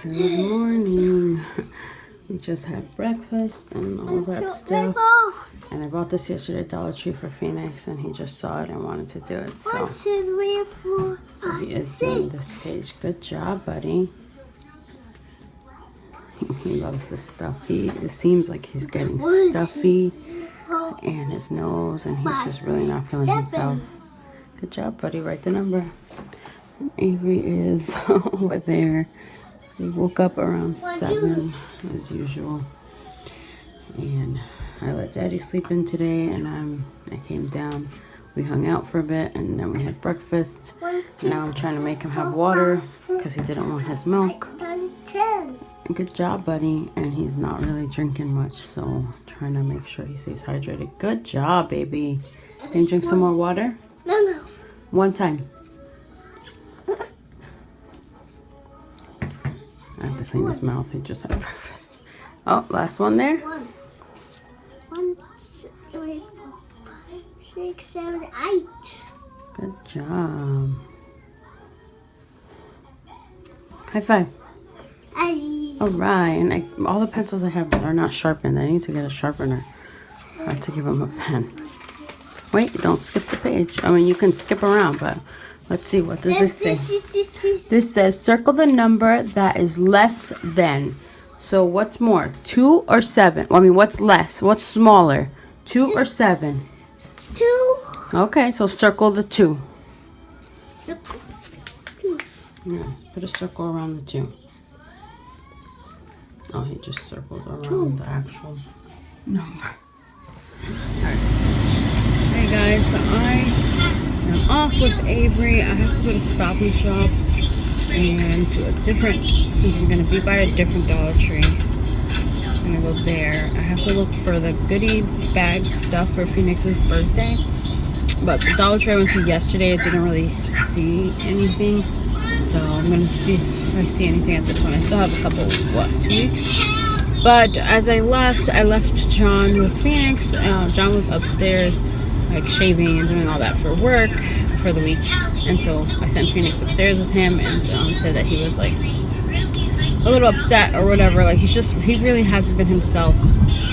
Good morning. We just had breakfast and all that stuff. And I bought this yesterday at Dollar Tree for Phoenix, and he just saw it and wanted to do it. So he is doing this page. Good job, buddy. He loves this stuff. It seems like he's getting stuffy and his nose, and he's just really not feeling himself. Good job, buddy. Write the number. Avery is over there. He woke up around 7 as usual, and I let Daddy sleep in today, and I came down. We hung out for a bit, and then we had breakfast. Now I'm trying to make him have water because he didn't want his milk. Good job, buddy. And he's not really drinking much, so trying to make sure he stays hydrated. Good job, baby. Can you drink some more water? No. One time. I have to clean his mouth. He just had breakfast. Oh, last one there. 1, 2, 3, 4, 5, 6, 7, 8. Good job. High five. All right. And all the pencils I have are not sharpened. I need to get a sharpener. I have to give him a pen. Wait, don't skip the page. I mean, you can skip around, but let's see. What does this say? This says circle the number that is less than. So what's more, 2 or 7? I mean, what's less? What's smaller, 2 or 7? 2. Okay, so circle the 2. Circle 2. Yeah, put a circle around the 2. Oh, he just circled around the actual number. Alright. Hey guys, so I'm off with Avery. I have to go to Stop and Shop and to a different, since I'm going to be by a different Dollar Tree. I'm going to go there. I have to look for the goodie bag stuff for Phoenix's birthday. But the Dollar Tree I went to yesterday, I didn't really see anything. So I'm going to see if I see anything at this one. I still have a couple, 2 weeks? But as I left John with Phoenix. John was upstairs, like shaving and doing all that for work for the week. And so I sent Phoenix upstairs with him, and said that he was like a little upset or whatever. Like he really hasn't been himself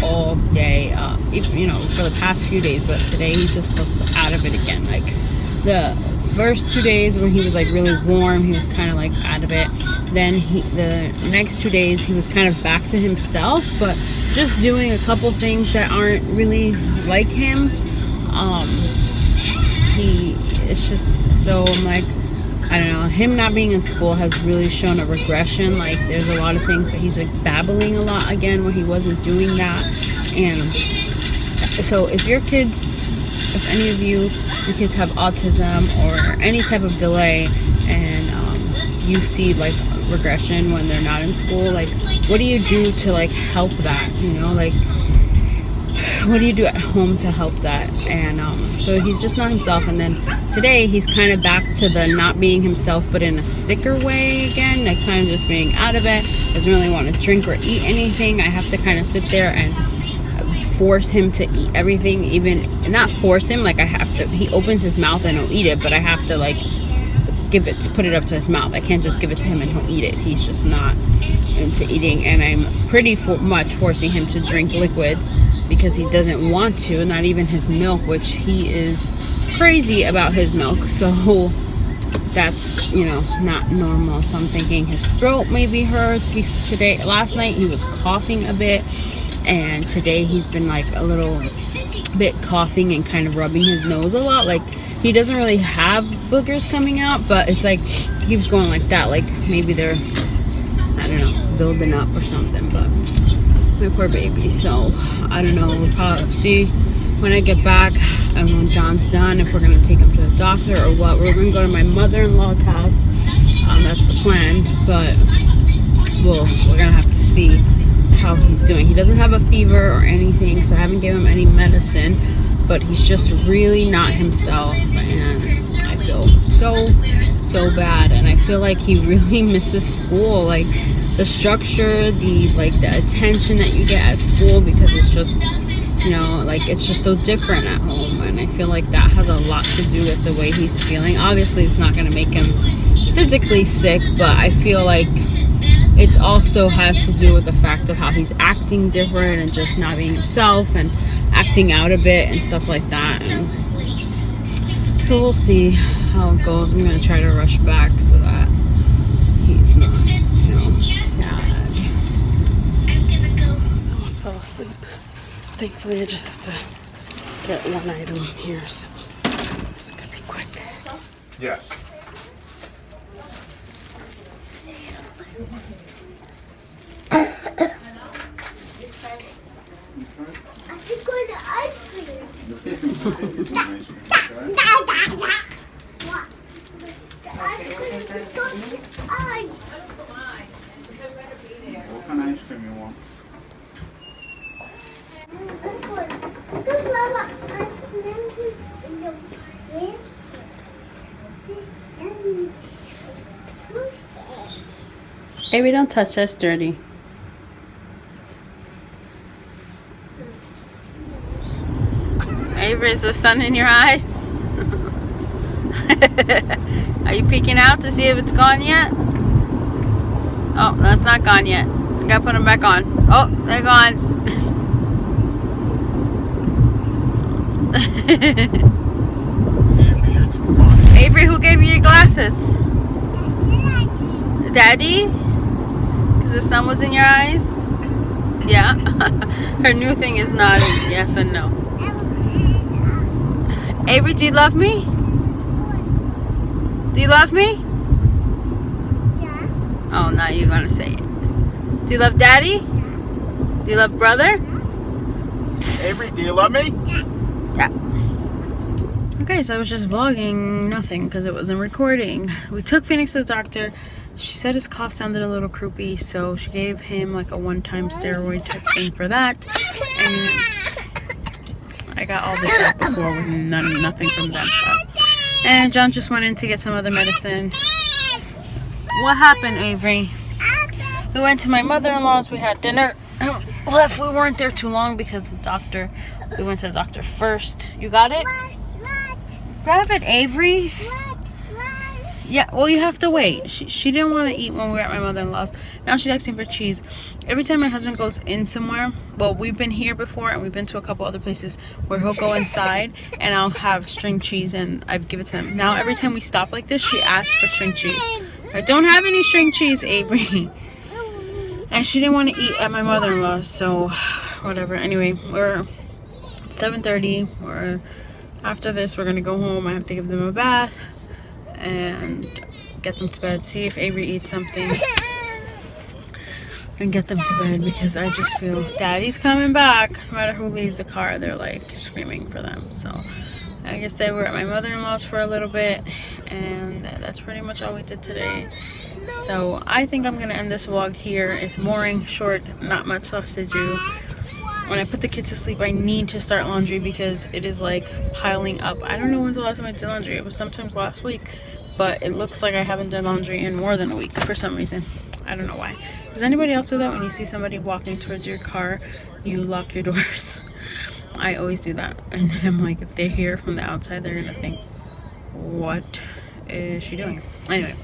all day, for the past few days. But today he just looks out of it again. Like the first 2 days when he was like really warm, he was kind of like out of it. Then the next 2 days he was kind of back to himself, but just doing a couple things that aren't really like him. It's just, so I'm like, I don't know, him not being in school has really shown a regression. Like there's a lot of things that he's like babbling a lot again where he wasn't doing that. And so if any of your kids have autism or any type of delay, and you see like regression when they're not in school, like what do you do to like help that, like what do you do at home to help that? And so he's just not himself. And then today he's kind of back to the not being himself, but in a sicker way again, like kind of just being out of it, doesn't really want to drink or eat anything. I have to kind of sit there and force him to eat everything, even not force him, like I have to, he opens his mouth and he'll eat it, but I have to like put it up to his mouth. I can't just give it to him and he'll eat it. He's just not into eating, and I'm pretty much forcing him to drink liquids because he doesn't want to, not even his milk, which he is crazy about his milk. So that's, not normal. So I'm thinking his throat maybe hurts. Last night he was coughing a bit, and today he's been like a little bit coughing and kind of rubbing his nose a lot. Like he doesn't really have boogers coming out, but it's like he keeps going like that, like maybe they're, I don't know, building up or something. But my poor baby. So I don't know, we'll probably see when I get back and when John's done if we're gonna take him to the doctor or what. We're gonna go to my mother-in-law's house. That's the plan, but we're gonna have to see how he's doing. He doesn't have a fever or anything, so I haven't given him any medicine, but he's just really not himself, and I feel so bad. And I feel like he really misses school, like the structure, the attention that you get at school, because it's just, like it's just so different at home. And I feel like that has a lot to do with the way he's feeling. Obviously it's not going to make him physically sick, but I feel like it also has to do with the fact of how he's acting different and just not being himself and acting out a bit and stuff like that. And so we'll see how it goes. I'm gonna try to rush back so that he's not, you know, sad. So I fell asleep. Thankfully, I just have to get one item here, so this could be quick. Yes. I should go to ice cream. What? Ice cream is so ice. What kind of ice cream you want? This one. Because Mama, I named this in the wind. This needs toothpaste. Hey, we don't touch, that's dirty. Avery, is the sun in your eyes? Are you peeking out to see if it's gone yet? Oh, that's not gone yet. I gotta put them back on. Oh, they're gone. Avery, who gave you your glasses? Daddy? Because the sun was in your eyes? Yeah. Her new thing is nodding yes and no. Avery, do you love me? Do you love me? Yeah. Oh, now you're gonna say it. Do you love Daddy? Do you love brother? Avery, do you love me? Yeah. Okay, so I was just vlogging nothing because it wasn't recording. We took Phoenix to the doctor. She said his cough sounded a little croupy, so she gave him like a one-time steroid type thing for that. And I got all this out before with nothing from them. So. And John just went in to get some other medicine. What happened, Avery? We went to my mother-in-law's. We had dinner. Left. We weren't there too long because the doctor. We went to the doctor first. You got it? What? Grab it, Avery. What? Yeah, well, you have to wait. She didn't want to eat when we were at my mother-in-law's. Now she's asking for cheese. Every time my husband goes in somewhere, well, we've been here before and we've been to a couple other places where he'll go inside and I'll have string cheese and I've given it to him. Now, every time we stop like this, she asks for string cheese. I don't have any string cheese, Avery. And she didn't want to eat at my mother-in-law's, so whatever. Anyway, we're 7:30. After this, we're going to go home. I have to give them a bath and get them to bed, see if Avery eats something and get them to bed because I just feel Daddy's coming back. No matter who leaves the car, they're like screaming for them. So like I said, we're at my mother-in-law's for a little bit and that's pretty much all we did today. So I think I'm gonna end this vlog here. It's boring, short, not much left to do. When I put the kids to sleep, I need to start laundry because it is like piling up. I don't know when's the last time I did laundry. It was sometimes last week, but it looks like I haven't done laundry in more than a week for some reason. I don't know why. Does anybody else do that? When you see somebody walking towards your car, you lock your doors? I always do that. And then I'm like, if they hear from the outside, they're gonna think, what is she doing? Anyway,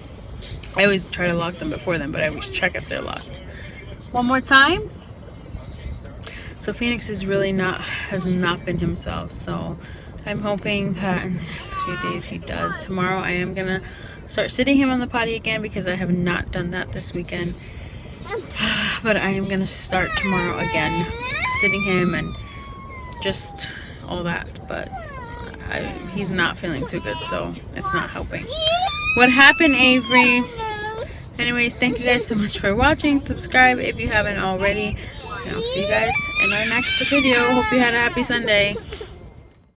I always try to lock them before them, but I always check if they're locked. One more time. So Phoenix is really has not been himself, so I'm hoping that in the next few days he does. Tomorrow I am gonna start sitting him on the potty again because I have not done that this weekend. But I am gonna start tomorrow again, sitting him and just all that. But he's not feeling too good, so it's not helping. What happened, Avery? Anyways, thank you guys so much for watching. Subscribe if you haven't already. And I'll see you guys in our next video. Hope you had a happy Sunday.